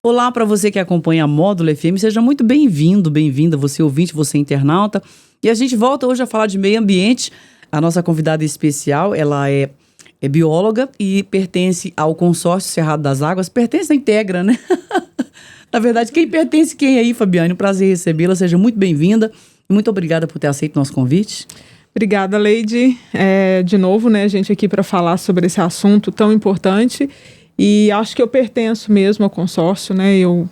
Olá para você que acompanha a Módulo FM, seja muito bem-vindo, bem-vinda, você ouvinte, você internauta. E a gente volta hoje a falar de meio ambiente. A nossa convidada especial, ela é bióloga e pertence ao consórcio Cerrado das Águas. Pertence, integra, né? Na verdade, quem pertence quem aí, Fabiane? Um prazer recebê-la, seja muito bem-vinda. E muito obrigada por ter aceito o nosso convite. Obrigada, Leide. De novo, né, a gente aqui para falar sobre esse assunto tão importante. E acho que eu pertenço mesmo ao consórcio, né? Eu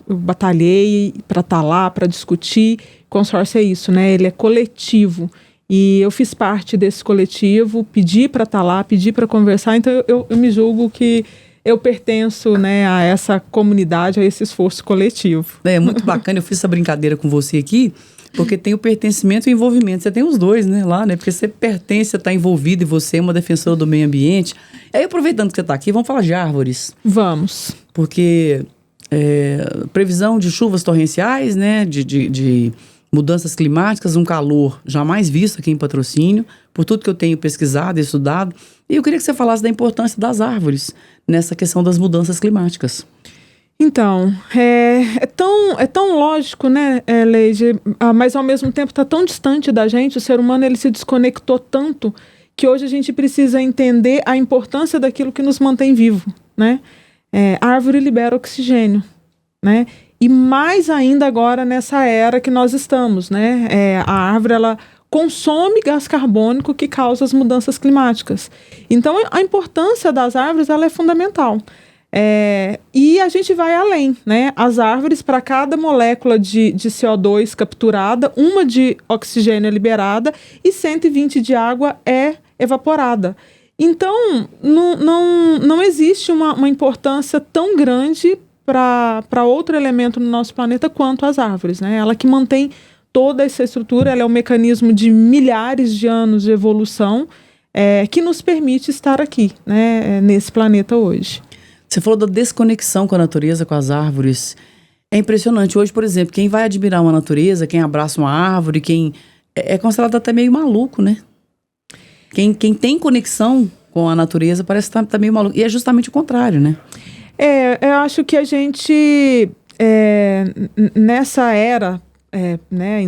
batalhei para estar lá, para discutir. Consórcio é isso, né? Ele é coletivo. E eu fiz parte desse coletivo, pedi para estar lá, pedi para conversar. Então, eu me julgo que eu pertenço, né, a essa comunidade, a esse esforço coletivo. É muito bacana, eu fiz essa brincadeira com você aqui, porque tem o pertencimento e o envolvimento. Você tem os dois, né, lá, né? Porque você pertence, você está envolvido e você é uma defensora do meio ambiente. Aí, aproveitando que você está aqui, vamos falar de árvores. Vamos. Porque previsão de chuvas torrenciais, né, de mudanças climáticas, um calor jamais visto aqui em Patrocínio, por tudo que eu tenho pesquisado e estudado. E eu queria que você falasse da importância das árvores nessa questão das mudanças climáticas. Então, é tão lógico, né, Leide, mas ao mesmo tempo está tão distante da gente, o ser humano ele se desconectou tanto que hoje a gente precisa entender a importância daquilo que nos mantém vivo, né? A árvore libera oxigênio, né? E mais ainda agora nessa era que nós estamos, né? A árvore, ela consome gás carbônico que causa as mudanças climáticas. Então, a importância das árvores, ela é fundamental. E a gente vai além, né? As árvores, para cada molécula de CO2 capturada, uma de oxigênio é liberada e 120 de água é evaporada. Então, não existe uma importância tão grande para outro elemento no nosso planeta quanto as árvores, né? Ela que mantém toda essa estrutura, ela é um mecanismo de milhares de anos de evolução que nos permite estar aqui, né, nesse planeta hoje. Você falou da desconexão com a natureza, com as árvores. É impressionante. Hoje, por exemplo, quem vai admirar uma natureza, quem abraça uma árvore, quem é considerado até meio maluco, né? Quem tem conexão com a natureza parece estar meio maluco. E é justamente o contrário, né? Eu acho que a gente, nessa era, né,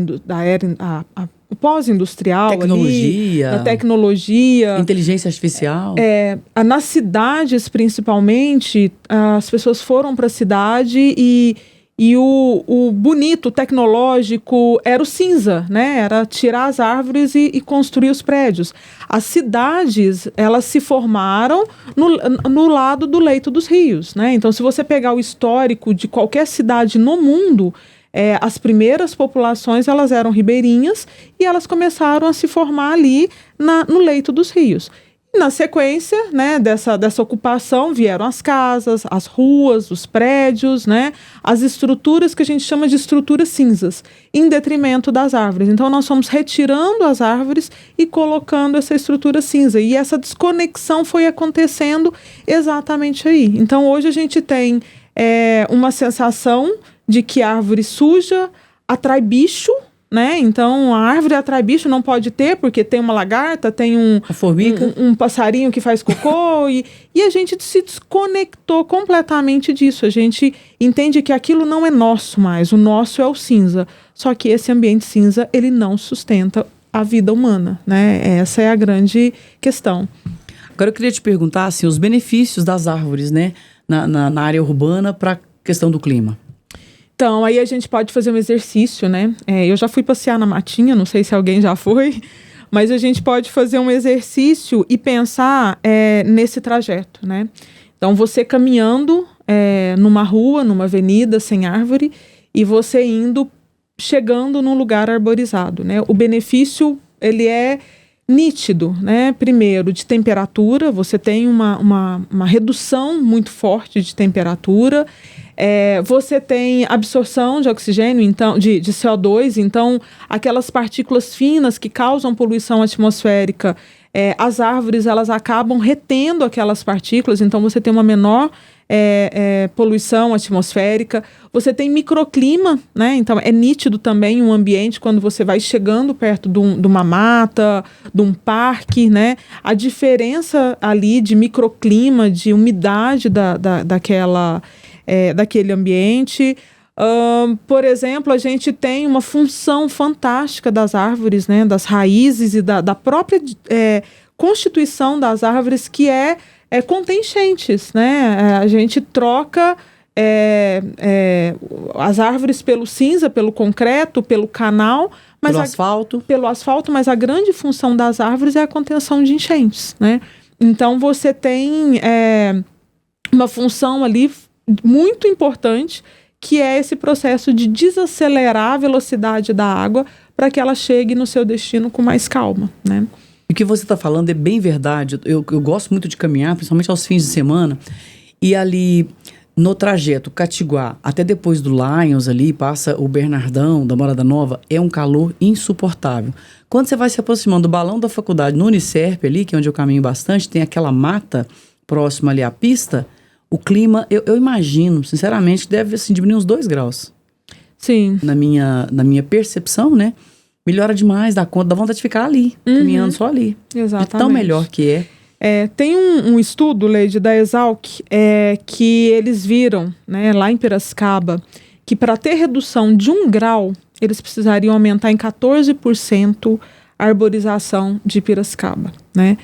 o pós-industrial, tecnologia, ali, a tecnologia, inteligência artificial. Nas cidades, principalmente, as pessoas foram para a cidade e o bonito, tecnológico, era o cinza, né? Era tirar as árvores e construir os prédios. As cidades, elas se formaram no lado do leito dos rios, né? Então, se você pegar o histórico de qualquer cidade no mundo, as primeiras populações, elas eram ribeirinhas e elas começaram a se formar ali no leito dos rios. Na sequência, né, dessa ocupação, vieram as casas, as ruas, os prédios, né, as estruturas que a gente chama de estruturas cinzas, em detrimento das árvores. Então, nós fomos retirando as árvores e colocando essa estrutura cinza. E essa desconexão foi acontecendo exatamente aí. Então, hoje a gente tem uma sensação de que a árvore suja atrai bicho, né? Então, a árvore atrai bicho, não pode ter, porque tem uma lagarta, tem um passarinho que faz cocô, e a gente se desconectou completamente disso. A gente entende que aquilo não é nosso mais, o nosso é o cinza. Só que esse ambiente cinza, ele não sustenta a vida humana, né? Essa é a grande questão. Agora, eu queria te perguntar, assim, os benefícios das árvores, né, na área urbana para a questão do clima. Então, aí a gente pode fazer um exercício, né? Eu já fui passear na matinha, não sei se alguém já foi, mas a gente pode fazer um exercício e pensar nesse trajeto, né? Então, você caminhando numa rua, numa avenida sem árvore, e você chegando num lugar arborizado, né? O benefício, ele é nítido, né? Primeiro, de temperatura, você tem uma redução muito forte de temperatura. Você tem absorção de oxigênio, então, de CO2, então aquelas partículas finas que causam poluição atmosférica, as árvores elas acabam retendo aquelas partículas, então você tem uma menor poluição atmosférica. Você tem microclima, né? Então é nítido também um ambiente quando você vai chegando perto de uma mata, de um parque, né? A diferença ali de microclima, de umidade daquela daquele ambiente. Por exemplo, a gente tem uma função fantástica das árvores, né, das raízes e da própria constituição das árvores, que contém enchentes, né? A gente troca as árvores pelo cinza, pelo concreto, pelo canal, mas pelo asfalto, mas a grande função das árvores é a contenção de enchentes, né? Então você tem uma função ali muito importante, que é esse processo de desacelerar a velocidade da água para que ela chegue no seu destino com mais calma, né? E o que você está falando é bem verdade. Eu gosto muito de caminhar, principalmente aos fins de semana, e ali no trajeto Catiguá até depois do Lions ali, passa o Bernardão, da Morada Nova, é um calor insuportável. Quando você vai se aproximando do Balão da Faculdade, no Unicerp ali, que é onde eu caminho bastante, tem aquela mata próxima ali à pista. O clima, eu imagino, sinceramente, deve assim, diminuir uns 2 graus. Sim. Na minha percepção, né? Melhora demais, dá conta, dá vontade de ficar ali, caminhando só ali. Exatamente. É tão melhor que é. Tem um estudo, Leide, da Exalc, que eles viram, né, lá em Piracicaba, que para ter redução de 1 grau, eles precisariam aumentar em 14% a arborização de Piracicaba, né?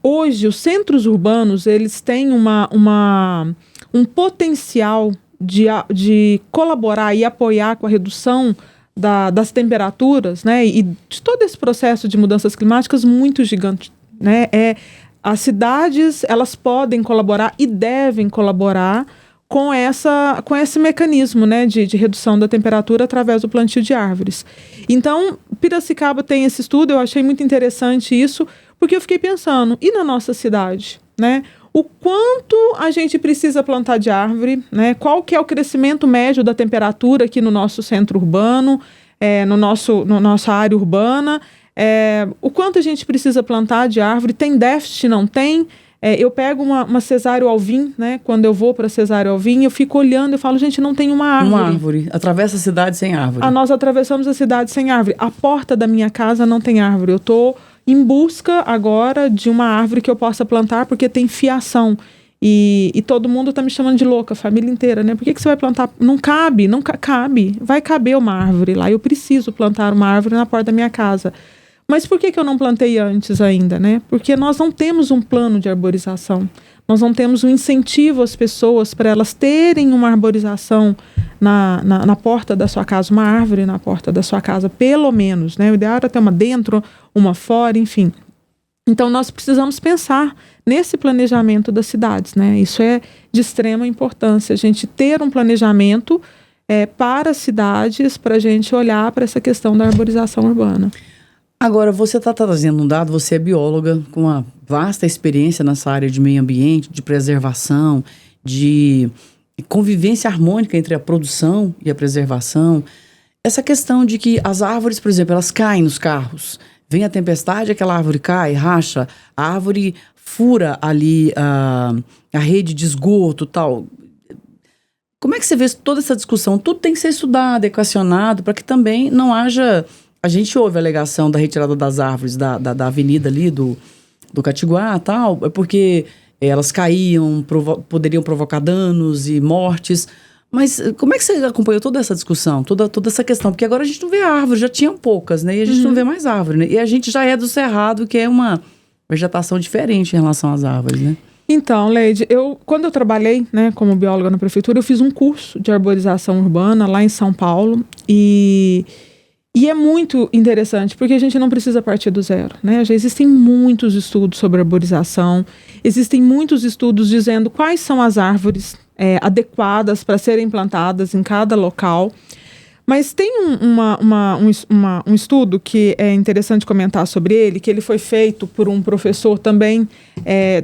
Hoje, os centros urbanos, eles têm um potencial de colaborar e apoiar com a redução das temperaturas, né, e de todo esse processo de mudanças climáticas muito gigante, né? As cidades, elas podem colaborar e devem colaborar com esse mecanismo, né, de redução da temperatura através do plantio de árvores. Então, Piracicaba tem esse estudo, eu achei muito interessante isso, porque eu fiquei pensando, e na nossa cidade, né? O quanto a gente precisa plantar de árvore, né? Qual que é o crescimento médio da temperatura aqui no nosso centro urbano, no nossa área urbana, o quanto a gente precisa plantar de árvore, tem déficit, não tem? Eu pego uma Cesário Alvim, né? Quando eu vou para Cesário Alvim, eu fico olhando e falo, gente, não tem uma árvore. Uma árvore. Atravessa a cidade sem árvore. Nós atravessamos a cidade sem árvore. A porta da minha casa não tem árvore. Eu estou em busca agora de uma árvore que eu possa plantar, porque tem fiação. E todo mundo está me chamando de louca, a família inteira, né? Por que você vai plantar? Não cabe, cabe. Vai caber uma árvore lá. Eu preciso plantar uma árvore na porta da minha casa. Mas por que eu não plantei antes ainda, né? Porque nós não temos um plano de arborização. Nós não temos um incentivo às pessoas para elas terem uma arborização na porta da sua casa, uma árvore na porta da sua casa, pelo menos, né? O ideal era ter uma dentro, uma fora, enfim. Então, nós precisamos pensar nesse planejamento das cidades, né? Isso é de extrema importância, a gente ter um planejamento para as cidades, para a gente olhar para essa questão da arborização urbana. Agora, você está trazendo um dado, você é bióloga com uma vasta experiência nessa área de meio ambiente, de preservação, de convivência harmônica entre a produção e a preservação. Essa questão de que as árvores, por exemplo, elas caem nos carros. Vem a tempestade, aquela árvore cai, racha, a árvore fura ali a rede de esgoto e tal. Como é que você vê toda essa discussão? Tudo tem que ser estudado, equacionado, para que também não haja... A gente ouve a alegação da retirada das árvores da avenida ali, do Catiguá e tal, é porque elas caíam, poderiam provocar danos e mortes. Mas como é que você acompanhou toda essa discussão, toda essa questão? Porque agora a gente não vê árvore, já tinham poucas, né? E a gente não vê mais árvore, né? E a gente já é do Cerrado, que é uma vegetação diferente em relação às árvores, né? Então, Leide, quando eu trabalhei, né, como bióloga na prefeitura, eu fiz um curso de arborização urbana lá em São Paulo e é muito interessante, porque a gente não precisa partir do zero, né? Já existem muitos estudos sobre arborização, existem muitos estudos dizendo quais são as árvores adequadas para serem plantadas em cada local. Mas tem um estudo que é interessante comentar sobre ele, que ele foi feito por um professor também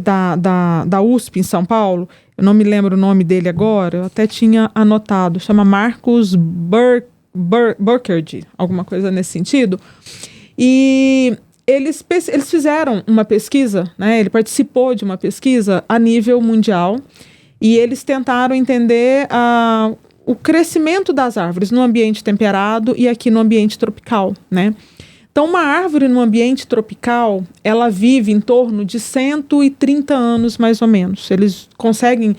da USP em São Paulo. Eu não me lembro o nome dele agora, eu até tinha anotado, chama Marcus Burkhardt, alguma coisa nesse sentido. E eles fizeram uma pesquisa, né? Ele participou de uma pesquisa a nível mundial e eles tentaram entender o crescimento das árvores no ambiente temperado e aqui no ambiente tropical, né? Então, uma árvore no ambiente tropical, ela vive em torno de 130 anos, mais ou menos. Eles conseguem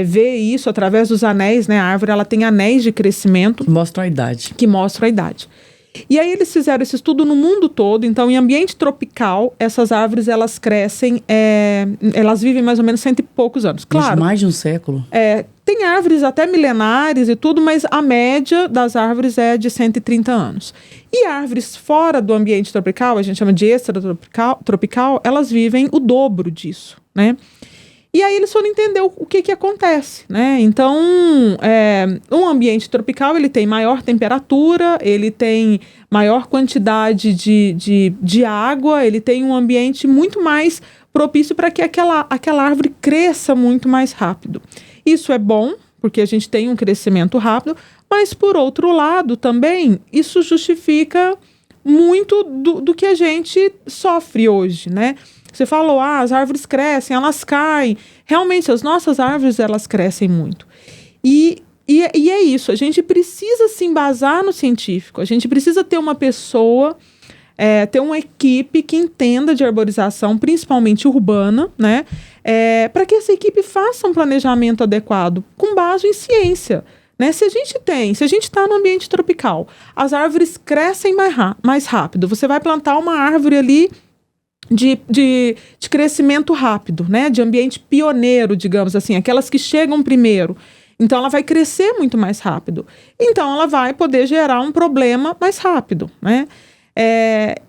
vê isso através dos anéis, né? A árvore ela tem anéis de crescimento. Que mostram a idade. Que mostram a idade. E aí eles fizeram esse estudo no mundo todo. Então, em ambiente tropical, essas árvores, elas crescem, elas vivem mais ou menos 100 e poucos anos. Claro. Mais de um século. Tem árvores até milenares e tudo, mas a média das árvores é de 130 anos. E árvores fora do ambiente tropical, a gente chama de extratropical, elas vivem o dobro disso, né? E aí eles foram entender o que acontece, né? Então, um ambiente tropical, ele tem maior temperatura, ele tem maior quantidade de água, ele tem um ambiente muito mais propício para que aquela árvore cresça muito mais rápido. Isso é bom, porque a gente tem um crescimento rápido, mas, por outro lado, também, isso justifica muito do que a gente sofre hoje, né? Você falou, as árvores crescem, elas caem. Realmente, as nossas árvores, elas crescem muito. E é isso, a gente precisa se embasar no científico, a gente precisa ter uma pessoa, ter uma equipe que entenda de arborização, principalmente urbana, né? Para que essa equipe faça um planejamento adequado, com base em ciência. Né? Se a gente está no ambiente tropical, as árvores crescem mais rápido. Você vai plantar uma árvore ali de crescimento rápido, né? De ambiente pioneiro, digamos assim, aquelas que chegam primeiro. Então, ela vai crescer muito mais rápido. Então, ela vai poder gerar um problema mais rápido, né?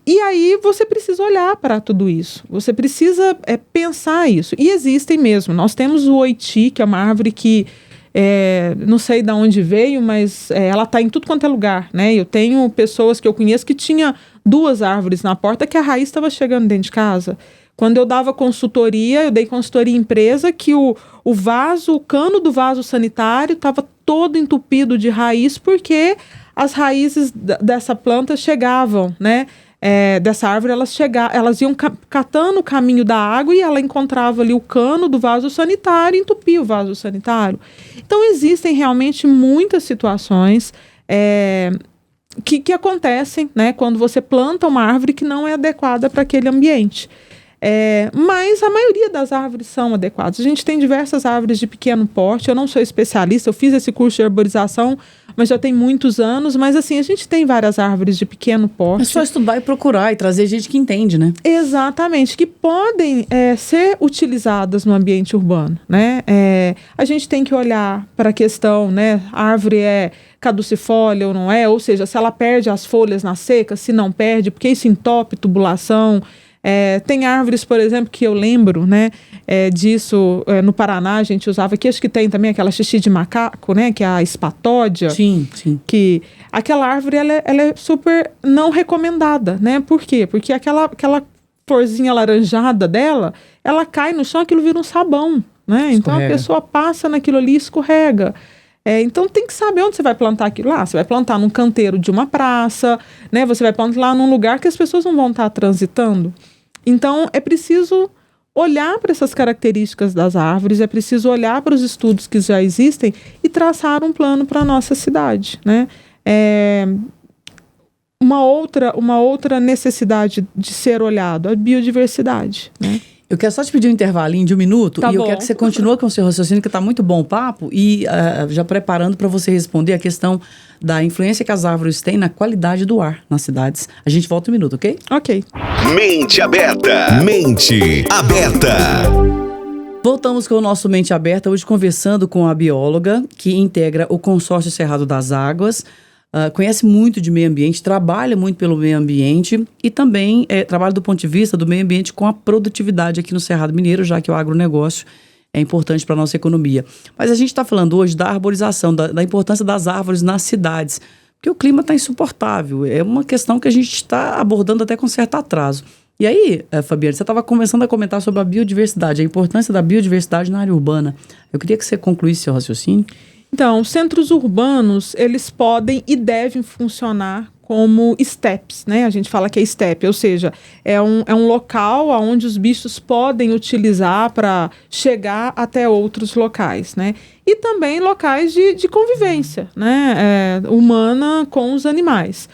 E aí, você precisa olhar para tudo isso. Você precisa pensar isso. E existem mesmo. Nós temos o oiti, que é uma árvore que não sei de onde veio, mas ela está em tudo quanto é lugar, né? Eu tenho pessoas que eu conheço que tinha 2 árvores na porta que a raiz estava chegando dentro de casa. Quando eu dava consultoria, eu dei consultoria em empresa que o cano do vaso sanitário estava todo entupido de raiz porque as raízes dessa planta chegavam, né? Dessa árvore, elas iam catando o caminho da água e ela encontrava ali o cano do vaso sanitário e entupia o vaso sanitário. Então, existem realmente muitas situações que acontecem, né, quando você planta uma árvore que não é adequada para aquele ambiente. Mas a maioria das árvores são adequadas. A gente tem diversas árvores de pequeno porte. Eu não sou especialista, eu fiz esse curso de arborização, mas já tem muitos anos. Mas assim, a gente tem várias árvores de pequeno porte. É só estudar e procurar e trazer gente que entende, né? Exatamente, que podem ser utilizadas no ambiente urbano, né? A gente tem que olhar para a questão, né? A árvore é caducifólia ou não é? Ou seja, se ela perde as folhas na seca, se não perde, porque isso entope tubulação. Tem árvores, por exemplo, que eu lembro, né, disso, no Paraná a gente usava, aqui acho que tem também aquela xixi de macaco, né, que é a espatódia. Sim, sim. Que aquela árvore, ela é super não recomendada, né? Por quê? Porque aquela florzinha alaranjada dela, ela cai no chão, aquilo vira um sabão, né? Então a pessoa passa naquilo ali e escorrega. Então tem que saber onde você vai plantar aquilo lá. Você vai plantar num canteiro de uma praça, né? Você vai plantar lá num lugar que as pessoas não vão estar transitando. Então é preciso olhar para essas características das árvores, é preciso olhar para os estudos que já existem e traçar um plano para a nossa cidade, né? Uma outra necessidade de ser olhado, a biodiversidade, né? Eu quero só te pedir um intervalinho de 1 minuto Tá e eu bom. quero que você continue com o seu raciocínio, que está muito bom o papo, e já preparando para você responder a questão da influência que as árvores têm na qualidade do ar nas cidades. A gente volta 1 minuto, ok? Ok. Mente aberta. Mente aberta. Voltamos com o nosso Mente Aberta, hoje conversando com a bióloga que integra o Consórcio Cerrado das Águas, conhece muito de meio ambiente, trabalha muito pelo meio ambiente e também trabalha do ponto de vista do meio ambiente com a produtividade aqui no Cerrado Mineiro, já que o agronegócio é importante para a nossa economia. Mas a gente está falando hoje da arborização, da importância das árvores nas cidades, porque o clima está insuportável. É uma questão que a gente está abordando até com certo atraso. E aí, Fabiana, você estava começando a comentar sobre a biodiversidade, a importância da biodiversidade na área urbana. Eu queria que você concluísse seu raciocínio. Então, centros urbanos, eles podem e devem funcionar como steps, né? A gente fala que é step, ou seja, é um local onde os bichos podem utilizar para chegar até outros locais, né? E também locais de convivência, né? Humana com os animais.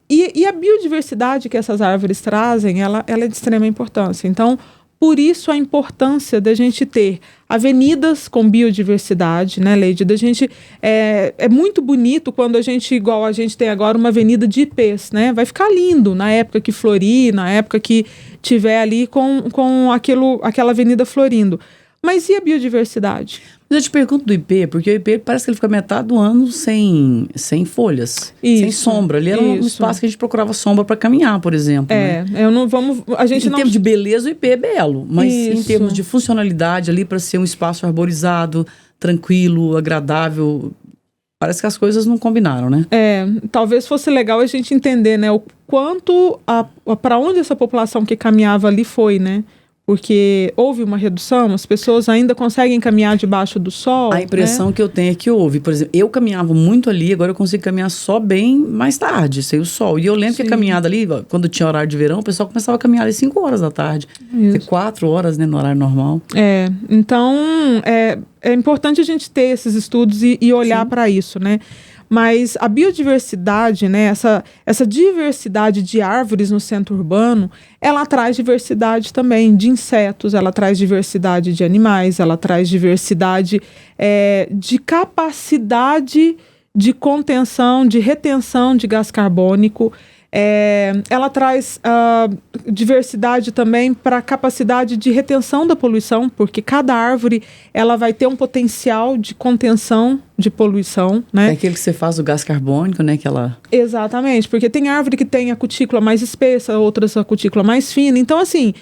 E a biodiversidade que essas árvores trazem, ela é de extrema importância. Então, Por isso a importância da gente ter avenidas com biodiversidade, né, Leide? Da gente, é muito bonito quando a gente, igual a gente tem agora, uma avenida de ipês, né? Vai ficar lindo na época que florir, na época que tiver ali com aquela avenida florindo. Mas e a biodiversidade? Mas eu te pergunto do ipê, porque o ipê parece que ele fica metade do ano sem folhas, sem sombra. Ali era um espaço que a gente procurava sombra para caminhar, por exemplo. Em termos de beleza, o ipê é belo, mas em termos de funcionalidade ali para ser um espaço arborizado, tranquilo, agradável, parece que as coisas não combinaram, né? Talvez fosse legal a gente entender, né, o quanto, para onde essa população que caminhava ali foi, né? Porque houve uma redução, as pessoas ainda conseguem caminhar debaixo do sol. A impressão que eu tenho é que houve. Por exemplo, eu caminhava muito ali, agora eu consigo caminhar só bem mais tarde, sem o sol. E eu lembro que a caminhada ali, quando tinha horário de verão, o pessoal começava a caminhar ali 5 horas da tarde. 4 horas, né, no horário normal. Então, é importante a gente ter esses estudos e olhar para isso, né? Mas a biodiversidade, né, essa diversidade de árvores no centro urbano, ela traz diversidade também de insetos, ela traz diversidade de animais, ela traz diversidade de capacidade de contenção, de retenção de gás carbônico. Ela traz diversidade também para a capacidade de retenção da poluição, porque cada árvore ela vai ter um potencial de contenção de poluição, né? É aquele que você faz o gás carbônico, né? Exatamente, porque tem árvore que tem a cutícula mais espessa, outras a cutícula mais fina. Então, assim,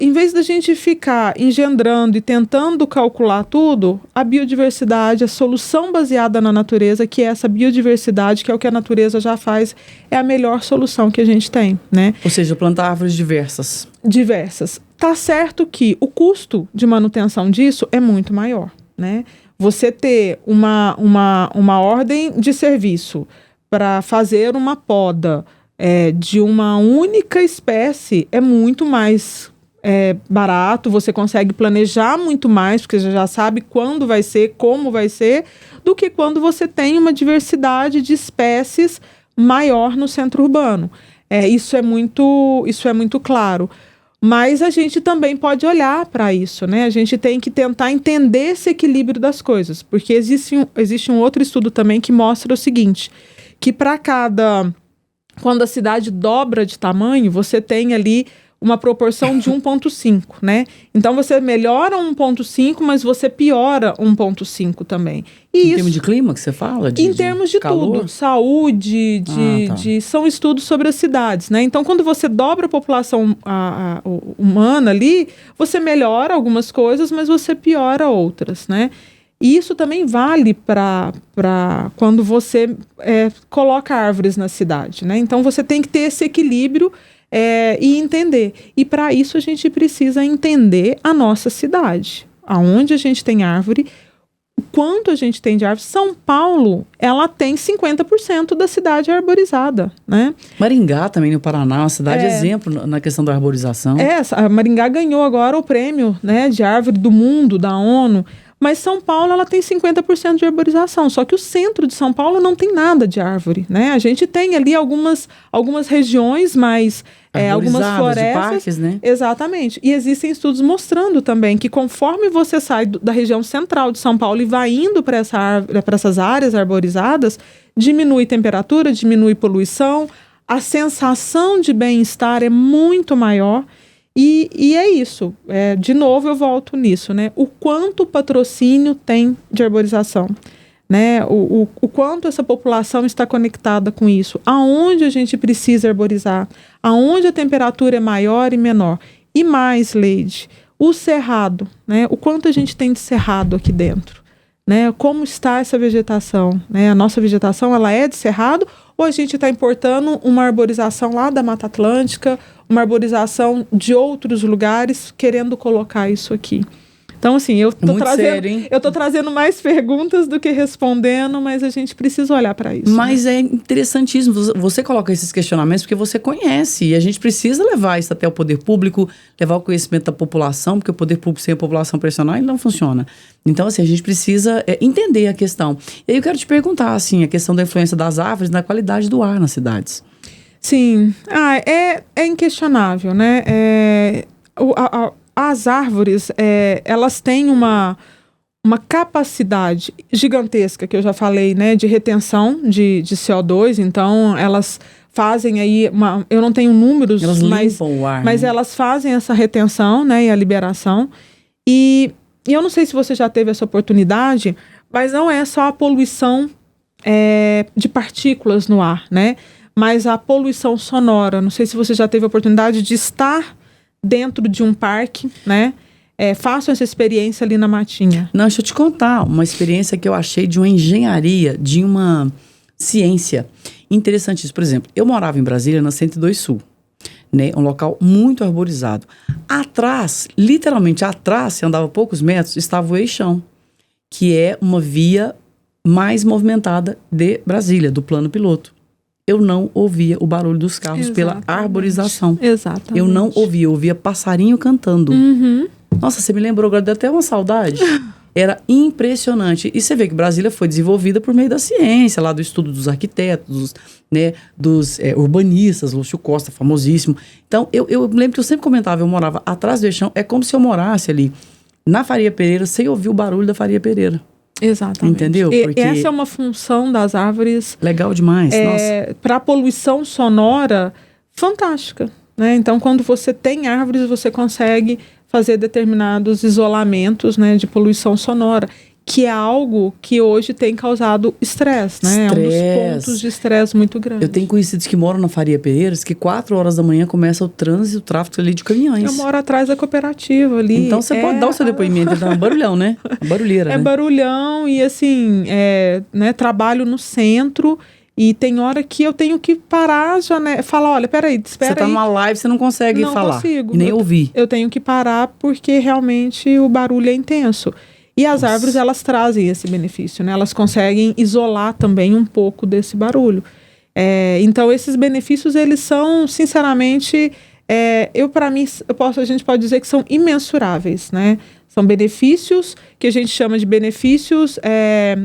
em vez da gente ficar engendrando e tentando calcular tudo, a biodiversidade, a solução baseada na natureza, que é essa biodiversidade, que é o que a natureza já faz, é a melhor solução que a gente tem, né? Ou seja, plantar árvores diversas. Diversas. Tá certo que o custo de manutenção disso é muito maior, né? Você ter uma ordem de serviço para fazer uma poda de uma única espécie é muito mais barato, você consegue planejar muito mais, porque você já sabe quando vai ser, como vai ser, do que quando você tem uma diversidade de espécies maior no centro urbano. Isso é muito claro. Mas a gente também pode olhar para isso, né? A gente tem que tentar entender esse equilíbrio das coisas, porque existe um outro estudo também que mostra o seguinte, que quando a cidade dobra de tamanho, você tem ali uma proporção de 1,5, né? Então, você melhora 1,5, mas você piora 1,5 também. Em termos de clima que você fala? Em termos de calor? tudo. Saúde, são estudos sobre as cidades, né? Então, quando você dobra a população humana ali, você melhora algumas coisas, mas você piora outras, né? E isso também vale para quando você coloca árvores na cidade, né? Então, você tem que ter esse equilíbrio e entender. E para isso a gente precisa entender a nossa cidade. Aonde a gente tem árvore, o quanto a gente tem de árvore. São Paulo, ela tem 50% da cidade arborizada, né? Maringá também, no Paraná, uma cidade exemplo na questão da arborização. A Maringá ganhou agora o prêmio, né, de árvore do mundo, da ONU. Mas São Paulo, ela tem 50% de arborização, só que o centro de São Paulo não tem nada de árvore, né? A gente tem ali algumas regiões, mas algumas florestas. De parques, né? Exatamente. E existem estudos mostrando também que conforme você sai da região central de São Paulo e vai indo para essas áreas arborizadas, diminui temperatura, diminui poluição, a sensação de bem-estar é muito maior. E é isso. De novo, eu volto nisso, né? O quanto o patrocínio tem de arborização, né? O quanto essa população está conectada com isso. Aonde a gente precisa arborizar. Aonde a temperatura é maior e menor. E mais, Leide, o cerrado, né? O quanto a gente tem de cerrado aqui dentro, né? Como está essa vegetação, né? A nossa vegetação, ela é de cerrado ou a gente está importando uma arborização lá da Mata Atlântica, uma arborização de outros lugares, querendo colocar isso aqui. Então, assim, eu tô trazendo mais perguntas do que respondendo, mas a gente precisa olhar para isso. Mas né? É interessantíssimo. Você coloca esses questionamentos porque você conhece. E a gente precisa levar isso até o poder público, levar o conhecimento da população, porque o poder público sem a população pressionar, ele não funciona. Então, assim, a gente precisa entender a questão. E aí eu quero te perguntar, assim, a questão da influência das árvores na qualidade do ar nas cidades. Sim. É inquestionável, né? A as árvores, elas têm uma capacidade gigantesca, que eu já falei, né, de retenção de CO2, então elas fazem aí, eu não tenho números, elas limpam o ar, mas né? elas fazem essa retenção, né, e a liberação, e eu não sei se você já teve essa oportunidade, mas não é só a poluição de partículas no ar, né, mas a poluição sonora. Não sei se você já teve a oportunidade de estar dentro de um parque, né, façam essa experiência ali na Matinha. Não, deixa eu te contar uma experiência que eu achei de uma engenharia, de uma ciência interessantíssima. Por exemplo, eu morava em Brasília, na 102 Sul, né? Um local muito arborizado. Atrás, literalmente atrás, se andava poucos metros, estava o Eixão, que é uma via mais movimentada de Brasília, do plano piloto. Eu não ouvia o barulho dos carros pela arborização. Exatamente. Eu não ouvia, eu ouvia passarinho cantando. Uhum. Nossa, você me lembrou agora, deu até uma saudade. Era impressionante. E você vê que Brasília foi desenvolvida por meio da ciência, lá do estudo dos arquitetos, dos urbanistas, Lúcio Costa, famosíssimo. Então, eu lembro que eu sempre comentava, eu morava atrás do Eixão, é como se eu morasse ali na Faria Pereira, sem ouvir o barulho da Faria Pereira. Exatamente. Entendeu? Porque essa é uma função das árvores. Legal demais, nossa. Para a poluição sonora, fantástica, né? Então, quando você tem árvores, você consegue fazer determinados isolamentos, né, de poluição sonora, que é algo que hoje tem causado estresse, né? É um dos pontos de estresse muito grande. Eu tenho conhecidos que moram na Faria Pereira, que 4 horas da manhã começa o trânsito, o tráfego ali de caminhões. Eu moro atrás da cooperativa ali. Então você pode dar o seu depoimento, dá um barulhão, né? Barulheira, né? Barulhão e assim, né, trabalho no centro. E tem hora que eu tenho que parar, já, né? Falar, olha, peraí, espera aí. Você tá numa live, você não consegue falar. Não consigo. E nem ouvir. Eu tenho que parar porque realmente o barulho é intenso. E as árvores, elas trazem esse benefício, né? Elas conseguem isolar também um pouco desse barulho. Então, esses benefícios, eles são, sinceramente, para mim, a gente pode dizer que são imensuráveis, né? São benefícios que a gente chama de benefícios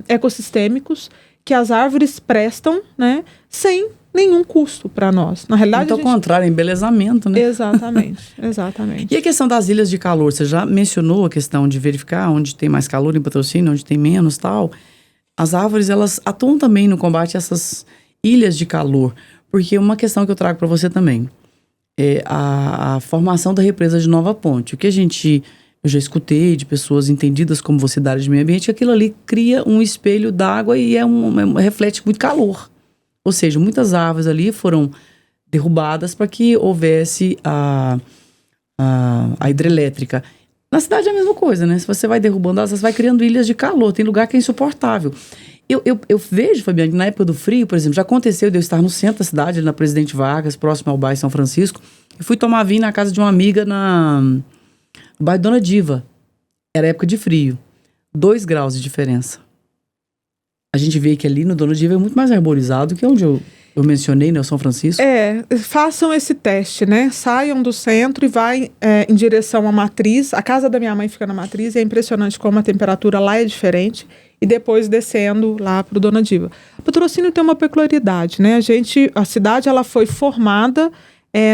ecossistêmicos, que as árvores prestam, né, sem nenhum custo para nós. Na realidade, ao contrário, embelezamento, né? Exatamente, exatamente. E a questão das ilhas de calor? Você já mencionou a questão de verificar onde tem mais calor em Patrocínio, onde tem menos, tal. As árvores, elas atuam também no combate a essas ilhas de calor. Porque uma questão que eu trago para você também é a formação da represa de Nova Ponte. O que eu já escutei de pessoas entendidas como você da área de meio ambiente, que aquilo ali cria um espelho d'água e reflete muito calor. Ou seja, muitas árvores ali foram derrubadas para que houvesse a hidrelétrica. Na cidade é a mesma coisa, né? Se você vai derrubando elas, você vai criando ilhas de calor. Tem lugar que é insuportável. Eu vejo, Fabiana, que na época do frio, por exemplo, já aconteceu de eu estar no centro da cidade, na Presidente Vargas, próximo ao bairro São Francisco, e fui tomar vinho na casa de uma amiga no bairro Dona Diva. Era época de frio. 2 graus de diferença. A gente vê que ali no Dona Diva é muito mais arborizado que onde eu mencionei, né, o São Francisco. Façam esse teste, né? Saiam do centro e vai em direção à Matriz. A casa da minha mãe fica na Matriz e é impressionante como a temperatura lá é diferente. E depois descendo lá para o Dona Diva. Patrocínio tem uma peculiaridade, né? A cidade ela foi formada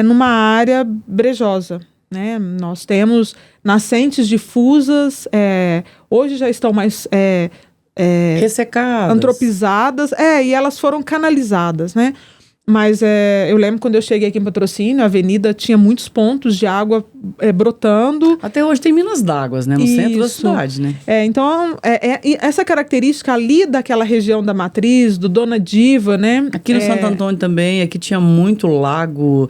numa área brejosa, né? Nós temos nascentes difusas, hoje já estão mais ressecadas, antropizadas, e elas foram canalizadas, né? Mas eu lembro quando eu cheguei aqui em Patrocínio, a avenida tinha muitos pontos de água brotando. Até hoje tem minas d'água, né? No centro da cidade, né? Então, essa característica ali daquela região da Matriz, do Dona Diva, né? Aqui no Santo Antônio também, aqui tinha muito lago,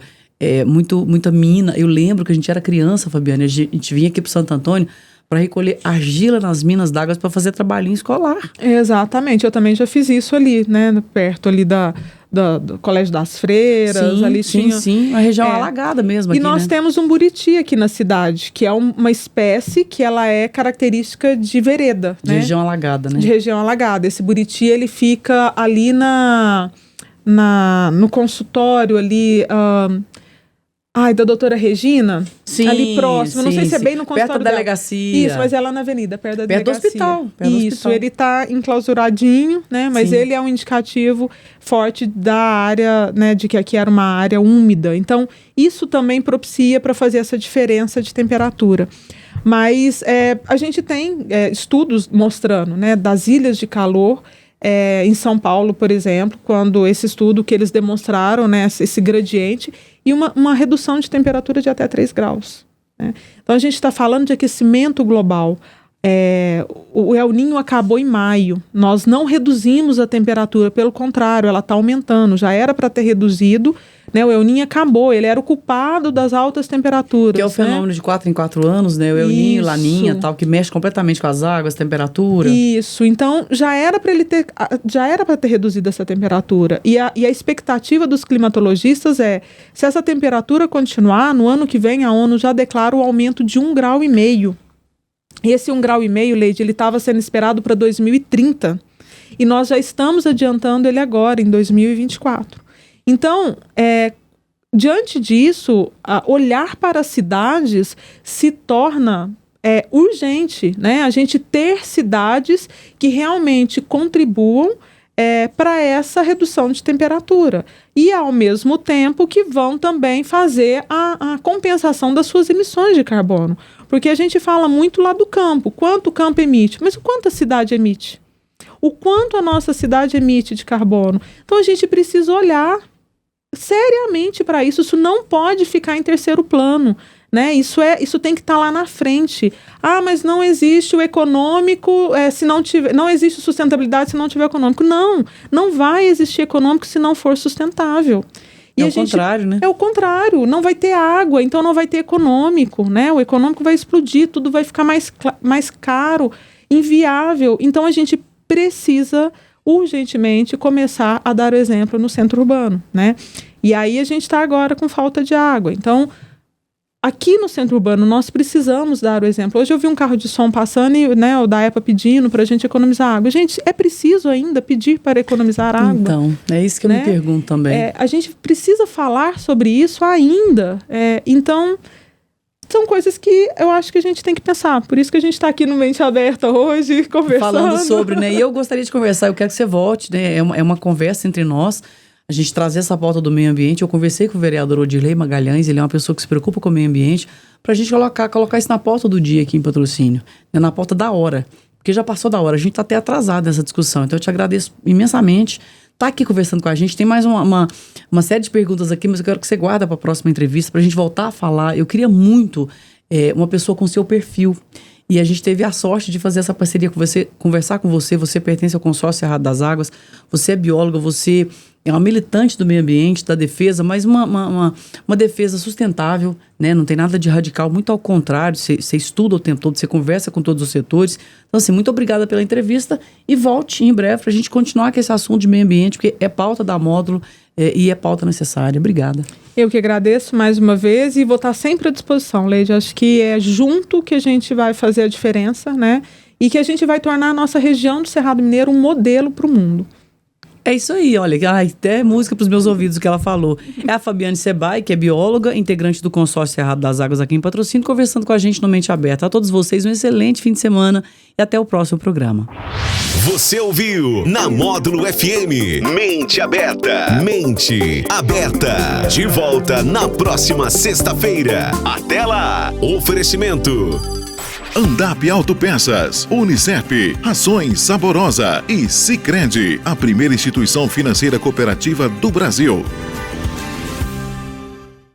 muita mina. Eu lembro que a gente era criança, Fabiana, a gente vinha aqui pro Santo Antônio para recolher argila nas minas d'água para fazer trabalhinho escolar. Exatamente, eu também já fiz isso ali, né? Perto ali do Colégio das Freiras. Sim, ali sim, uma região alagada mesmo. E aqui, nós temos um buriti aqui na cidade, que é uma espécie que ela é característica de vereda. De região alagada, né? De região alagada. Esse buriti, ele fica ali no consultório ali... Da doutora Regina, Sim, ali próximo, não sei se é bem no consultório perto da dela. delegacia. Isso, mas é lá na avenida, perto da Perto do delegacia. hospital. Perto do Isso, hospital. ele está enclausuradinho, né? Mas Sim. ele é um indicativo forte da área, né? De que aqui era uma área úmida. Então, isso também propicia para fazer essa diferença de temperatura. Mas a gente tem estudos mostrando, né? Das ilhas de calor. Em São Paulo, por exemplo, quando esse estudo que eles demonstraram, né, esse gradiente, e uma redução de temperatura de até 3 graus. Né? Então, a gente está falando de aquecimento global. O El Niño acabou em maio. Nós não reduzimos a temperatura, pelo contrário, ela está aumentando. Já era para ter reduzido, né? O El Niño acabou, ele era o culpado das altas temperaturas. Que é o fenômeno de 4 em 4 anos, né? O El Niño, Laninha, tal, que mexe completamente com as águas, temperatura. Isso, então já era para ter reduzido essa temperatura. E a expectativa dos climatologistas se essa temperatura continuar, no ano que vem a ONU já declara o aumento de 1,5 graus. E esse 1,5 graus, Leide, ele estava sendo esperado para 2030. E nós já estamos adiantando ele agora, em 2024. Então, diante disso, olhar para as cidades se torna urgente, né? A gente ter cidades que realmente contribuam para essa redução de temperatura. E, ao mesmo tempo, que vão também fazer a compensação das suas emissões de carbono. Porque a gente fala muito lá do campo, quanto o campo emite, mas o quanto a cidade emite? O quanto a nossa cidade emite de carbono? Então, a gente precisa olhar seriamente para isso. Isso não pode ficar em terceiro plano, né? Isso tem que estar lá na frente. Mas não existe o econômico se não tiver, não existe sustentabilidade se não tiver econômico. Não vai existir econômico se não for sustentável. E contrário, né? É o contrário. Não vai ter água, então não vai ter econômico, né? O econômico vai explodir, tudo vai ficar mais caro, inviável. Então a gente precisa urgentemente começar a dar o exemplo no centro urbano, né? E aí a gente está agora com falta de água. Então, aqui no centro urbano, nós precisamos dar o exemplo. Hoje eu vi um carro de som passando e, né, o da EPA pedindo para a gente economizar água. Gente, é preciso ainda pedir para economizar água? Então, é isso que eu me pergunto também. A gente precisa falar sobre isso ainda. Então, são coisas que eu acho que a gente tem que pensar. Por isso que a gente está aqui no Mente Aberta hoje, conversando. Falando sobre, né? E eu gostaria de conversar, eu quero que você volte, né? É uma conversa entre nós. A gente trazer essa pauta do meio ambiente. Eu conversei com o vereador Odirley Magalhães, ele é uma pessoa que se preocupa com o meio ambiente, para a gente colocar isso na pauta do dia aqui em Patrocínio, né? Na pauta da hora, porque já passou da hora, a gente está até atrasado nessa discussão, então eu te agradeço imensamente. Tá aqui conversando com a gente, tem mais uma série de perguntas aqui, mas eu quero que você guarda para a próxima entrevista, para a gente voltar a falar. Eu queria muito uma pessoa com seu perfil. E a gente teve a sorte de fazer essa parceria com você, conversar com você. Você pertence ao Consórcio Cerrado das Águas, você é bióloga, você é uma militante do meio ambiente, da defesa, mas uma defesa sustentável, né? Não tem nada de radical, muito ao contrário, você estuda o tempo todo, você conversa com todos os setores. Então, assim, muito obrigada pela entrevista e volte em breve para a gente continuar com esse assunto de meio ambiente, porque é pauta da Módulo e é pauta necessária. Obrigada. Eu que agradeço mais uma vez e vou estar sempre à disposição, Leide. Acho que é junto que a gente vai fazer a diferença, né? E que a gente vai tornar a nossa região do Cerrado Mineiro um modelo para o mundo. É isso aí, olha, até música para os meus ouvidos o que ela falou. É a Fabiane Sebai, que é bióloga, integrante do Consórcio Cerrado das Águas aqui em Patrocínio, conversando com a gente no Mente Aberta. A todos vocês um excelente fim de semana e até o próximo programa. Você ouviu na Módulo FM Mente Aberta. Mente Aberta. De volta na próxima sexta-feira. Até lá. Oferecimento Andap Autopeças, Unicep, Rações Saborosa e Sicredi, a primeira instituição financeira cooperativa do Brasil.